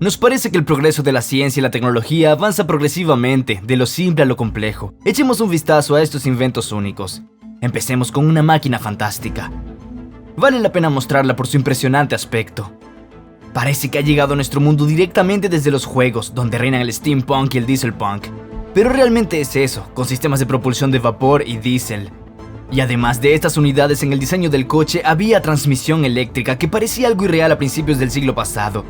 Nos parece que el progreso de la ciencia y la tecnología avanza progresivamente, de lo simple a lo complejo. Echemos un vistazo a estos inventos únicos. Empecemos con una máquina fantástica. Vale la pena mostrarla por su impresionante aspecto. Parece que ha llegado a nuestro mundo directamente desde los juegos, donde reinan el steampunk y el dieselpunk. Pero realmente es eso, con sistemas de propulsión de vapor y diésel. Y además de estas unidades en el diseño del coche, había transmisión eléctrica que parecía algo irreal a principios del siglo pasado.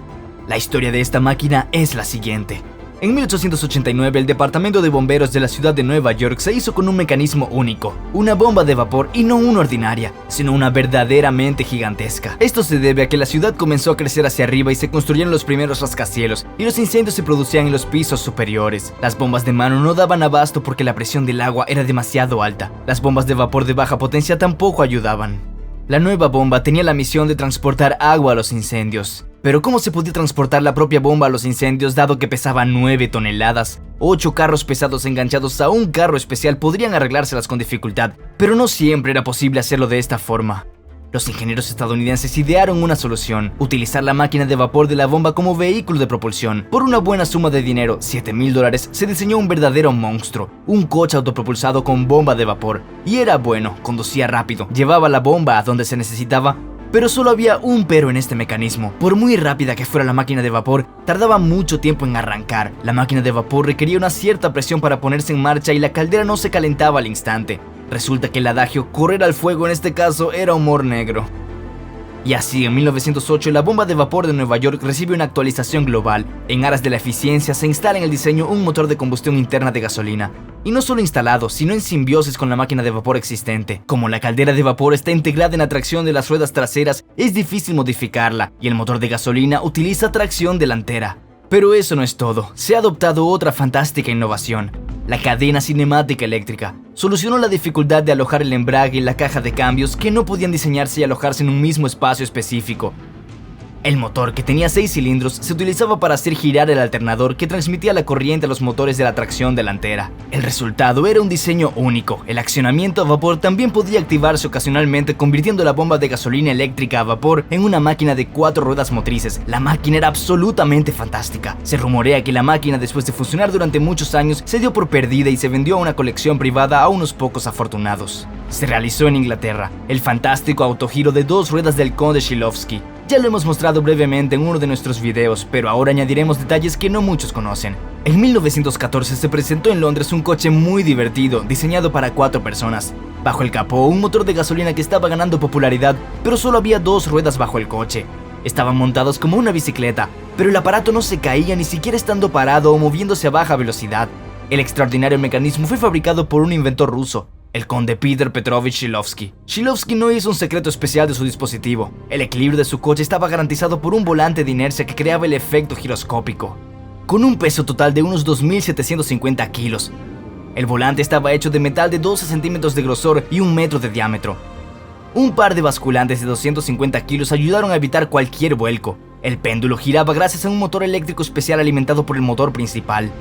La historia de esta máquina es la siguiente. En 1889, el Departamento de Bomberos de la ciudad de Nueva York se hizo con un mecanismo único, una bomba de vapor, y no una ordinaria, sino una verdaderamente gigantesca. Esto se debe a que la ciudad comenzó a crecer hacia arriba y se construyeron los primeros rascacielos, y los incendios se producían en los pisos superiores. Las bombas de mano no daban abasto porque la presión del agua era demasiado alta. Las bombas de vapor de baja potencia tampoco ayudaban. La nueva bomba tenía la misión de transportar agua a los incendios. Pero ¿cómo se podía transportar la propia bomba a los incendios dado que pesaba 9 toneladas? 8 carros pesados enganchados a un carro especial podrían arreglárselas con dificultad, pero no siempre era posible hacerlo de esta forma. Los ingenieros estadounidenses idearon una solución: utilizar la máquina de vapor de la bomba como vehículo de propulsión. Por una buena suma de dinero, $7,000, se diseñó un verdadero monstruo, un coche autopropulsado con bomba de vapor. Y era bueno, conducía rápido, llevaba la bomba a donde se necesitaba. Pero solo había un pero en este mecanismo. Por muy rápida que fuera la máquina de vapor, tardaba mucho tiempo en arrancar. La máquina de vapor requería una cierta presión para ponerse en marcha y la caldera no se calentaba al instante. Resulta que el adagio "correr al fuego" en este caso era humor negro. Y así, en 1908, la bomba de vapor de Nueva York recibe una actualización global. En aras de la eficiencia, se instala en el diseño un motor de combustión interna de gasolina. Y no solo instalado, sino en simbiosis con la máquina de vapor existente. Como la caldera de vapor está integrada en la tracción de las ruedas traseras, es difícil modificarla, y el motor de gasolina utiliza tracción delantera. Pero eso no es todo. Se ha adoptado otra fantástica innovación: la cadena cinemática eléctrica. Solucionó la dificultad de alojar el embrague y la caja de cambios, que no podían diseñarse y alojarse en un mismo espacio específico. El motor, que tenía 6 cilindros, se utilizaba para hacer girar el alternador que transmitía la corriente a los motores de la tracción delantera. El resultado era un diseño único. El accionamiento a vapor también podía activarse ocasionalmente, convirtiendo la bomba de gasolina eléctrica a vapor en una máquina de 4 ruedas motrices. La máquina era absolutamente fantástica. Se rumorea que la máquina, después de funcionar durante muchos años, se dio por perdida y se vendió a una colección privada a unos pocos afortunados. Se realizó en Inglaterra el fantástico autogiro de 2 ruedas del conde Shklovsky. Ya lo hemos mostrado brevemente en uno de nuestros videos, pero ahora añadiremos detalles que no muchos conocen. En 1914 se presentó en Londres un coche muy divertido, diseñado para 4 personas. Bajo el capó, un motor de gasolina que estaba ganando popularidad, pero solo había 2 ruedas bajo el coche. Estaban montados como una bicicleta, pero el aparato no se caía ni siquiera estando parado o moviéndose a baja velocidad. El extraordinario mecanismo fue fabricado por un inventor ruso, el conde Peter Petrovich Shklovsky. Shklovsky no hizo un secreto especial de su dispositivo. El equilibrio de su coche estaba garantizado por un volante de inercia que creaba el efecto giroscópico. Con un peso total de unos 2.750 kilos. El volante estaba hecho de metal de 12 centímetros de grosor y 1 metro de diámetro. Un par de basculantes de 250 kilos ayudaron a evitar cualquier vuelco. El péndulo giraba gracias a un motor eléctrico especial alimentado por el motor principal.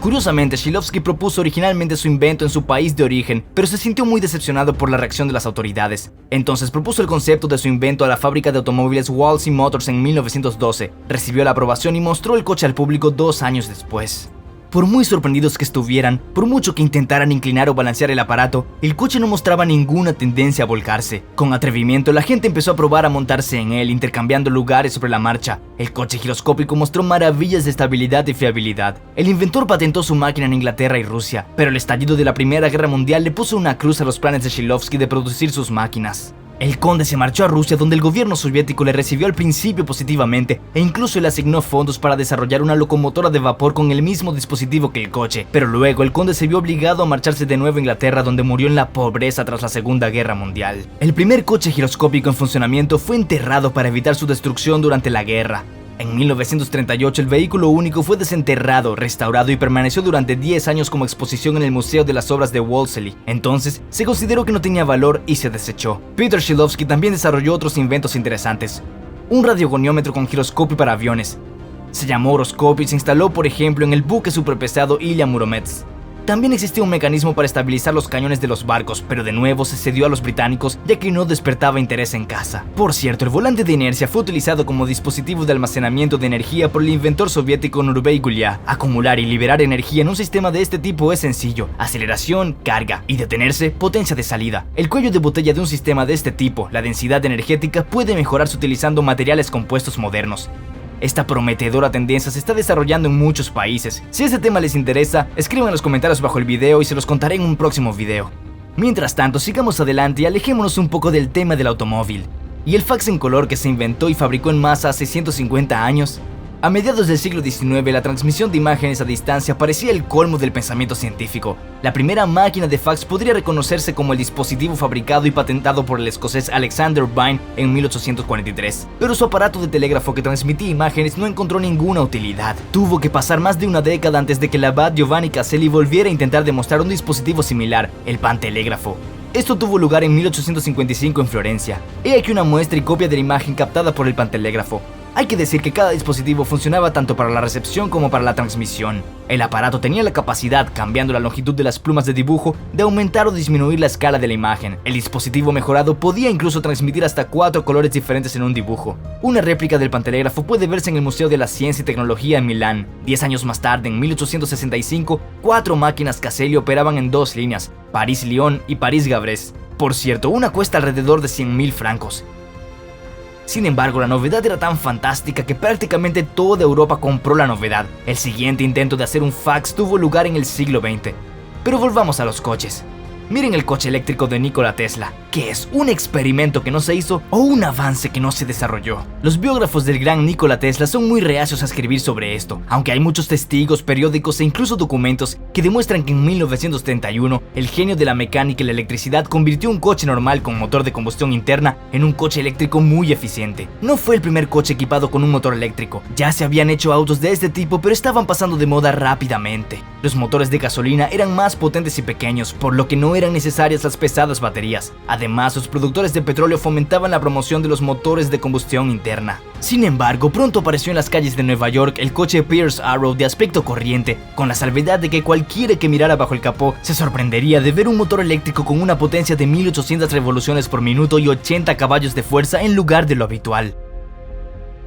Curiosamente, Shklovsky propuso originalmente su invento en su país de origen, pero se sintió muy decepcionado por la reacción de las autoridades. Entonces propuso el concepto de su invento a la fábrica de automóviles Walsey Motors en 1912. Recibió la aprobación y mostró el coche al público 2 años después. Por muy sorprendidos que estuvieran, por mucho que intentaran inclinar o balancear el aparato, el coche no mostraba ninguna tendencia a volcarse. Con atrevimiento, la gente empezó a probar a montarse en él, intercambiando lugares sobre la marcha. El coche giroscópico mostró maravillas de estabilidad y fiabilidad. El inventor patentó su máquina en Inglaterra y Rusia, pero el estallido de la Primera Guerra Mundial le puso una cruz a los planes de Shklovsky de producir sus máquinas. El conde se marchó a Rusia, donde el gobierno soviético le recibió al principio positivamente e incluso le asignó fondos para desarrollar una locomotora de vapor con el mismo dispositivo que el coche. Pero luego el conde se vio obligado a marcharse de nuevo a Inglaterra, donde murió en la pobreza tras la Segunda Guerra Mundial. El primer coche giroscópico en funcionamiento fue enterrado para evitar su destrucción durante la guerra. En 1938 el vehículo único fue desenterrado, restaurado y permaneció durante 10 años como exposición en el Museo de las Obras de Wolseley. Entonces se consideró que no tenía valor y se desechó. Peter Shklovsky también desarrolló otros inventos interesantes: un radiogoniómetro con giroscopio para aviones. Se llamó horoscopio y se instaló, por ejemplo, en el buque superpesado Ilya Muromets. También existía un mecanismo para estabilizar los cañones de los barcos, pero de nuevo se cedió a los británicos ya que no despertaba interés en caza. Por cierto, el volante de inercia fue utilizado como dispositivo de almacenamiento de energía por el inventor soviético Nurbey Gulia. Acumular y liberar energía en un sistema de este tipo es sencillo: aceleración, carga, y detenerse, potencia de salida. El cuello de botella de un sistema de este tipo, la densidad energética, puede mejorarse utilizando materiales compuestos modernos. Esta prometedora tendencia se está desarrollando en muchos países. Si este tema les interesa, escriban en los comentarios bajo el video y se los contaré en un próximo video. Mientras tanto, sigamos adelante y alejémonos un poco del tema del automóvil y el fax en color que se inventó y fabricó en masa hace 150 años. A mediados del siglo XIX, la transmisión de imágenes a distancia parecía el colmo del pensamiento científico. La primera máquina de fax podría reconocerse como el dispositivo fabricado y patentado por el escocés Alexander Vine en 1843. Pero su aparato de telégrafo que transmitía imágenes no encontró ninguna utilidad. Tuvo que pasar más de una década antes de que el abad Giovanni Caselli volviera a intentar demostrar un dispositivo similar, el pantelégrafo. Esto tuvo lugar en 1855 en Florencia. He aquí una muestra y copia de la imagen captada por el pantelégrafo. Hay que decir que cada dispositivo funcionaba tanto para la recepción como para la transmisión. El aparato tenía la capacidad, cambiando la longitud de las plumas de dibujo, de aumentar o disminuir la escala de la imagen. El dispositivo mejorado podía incluso transmitir hasta 4 colores diferentes en un dibujo. Una réplica del pantelégrafo puede verse en el Museo de la Ciencia y Tecnología en Milán. 10 años más tarde, en 1865, 4 máquinas Caselli operaban en 2 líneas, París-Lyon y París-Gavres. Por cierto, una cuesta alrededor de 100.000 francos. Sin embargo, la novedad era tan fantástica que prácticamente toda Europa compró la novedad. El siguiente intento de hacer un fax tuvo lugar en el siglo XX. Pero volvamos a los coches. Miren el coche eléctrico de Nikola Tesla. ¿Qué es? ¿Un experimento que no se hizo o un avance que no se desarrolló? Los biógrafos del gran Nikola Tesla son muy reacios a escribir sobre esto, aunque hay muchos testigos, periódicos e incluso documentos que demuestran que en 1931 el genio de la mecánica y la electricidad convirtió un coche normal con motor de combustión interna en un coche eléctrico muy eficiente. No fue el primer coche equipado con un motor eléctrico. Ya se habían hecho autos de este tipo, pero estaban pasando de moda rápidamente. Los motores de gasolina eran más potentes y pequeños, por lo que no eran necesarias las pesadas baterías. Además, los productores de petróleo fomentaban la promoción de los motores de combustión interna. Sin embargo, pronto apareció en las calles de Nueva York el coche Pierce Arrow de aspecto corriente, con la salvedad de que cualquiera que mirara bajo el capó se sorprendería de ver un motor eléctrico con una potencia de 1800 revoluciones por minuto y 80 caballos de fuerza en lugar de lo habitual.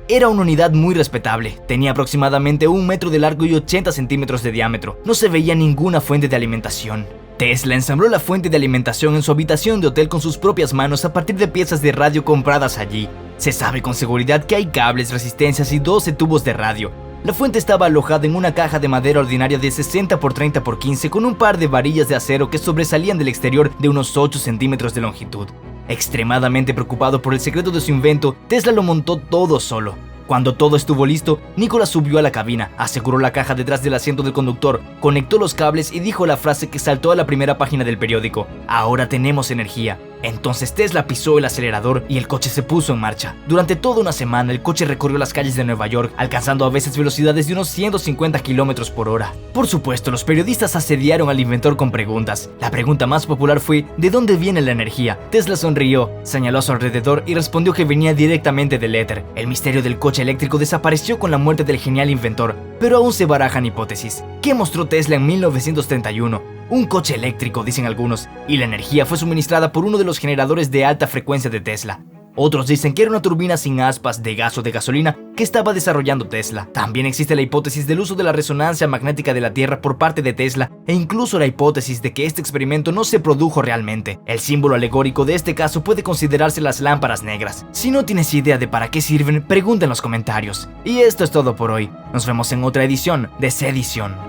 Era una unidad muy respetable, tenía aproximadamente 1 metro de largo y 80 centímetros de diámetro. No se veía ninguna fuente de alimentación. Tesla ensambló la fuente de alimentación en su habitación de hotel con sus propias manos a partir de piezas de radio compradas allí. Se sabe con seguridad que hay cables, resistencias y 12 tubos de radio. La fuente estaba alojada en una caja de madera ordinaria de 60 x 30 x 15 con un par de varillas de acero que sobresalían del exterior de unos 8 centímetros de longitud. Extremadamente preocupado por el secreto de su invento, Tesla lo montó todo solo. Cuando todo estuvo listo, Nikola subió a la cabina, aseguró la caja detrás del asiento del conductor, conectó los cables y dijo la frase que saltó a la primera página del periódico: "Ahora tenemos energía". Entonces Tesla pisó el acelerador y el coche se puso en marcha. Durante toda una semana el coche recorrió las calles de Nueva York, alcanzando a veces velocidades de unos 150 km por hora. Por supuesto, los periodistas asediaron al inventor con preguntas. La pregunta más popular fue: ¿de dónde viene la energía? Tesla sonrió, señaló a su alrededor y respondió que venía directamente del éter. El misterio del coche eléctrico desapareció con la muerte del genial inventor, pero aún se barajan hipótesis. ¿Qué mostró Tesla en 1931? Un coche eléctrico, dicen algunos, y la energía fue suministrada por uno de los generadores de alta frecuencia de Tesla. Otros dicen que era una turbina sin aspas de gas o de gasolina que estaba desarrollando Tesla. También existe la hipótesis del uso de la resonancia magnética de la Tierra por parte de Tesla, e incluso la hipótesis de que este experimento no se produjo realmente. El símbolo alegórico de este caso puede considerarse las lámparas negras. Si no tienes idea de para qué sirven, pregunta en los comentarios. Y esto es todo por hoy. Nos vemos en otra edición de Sedición.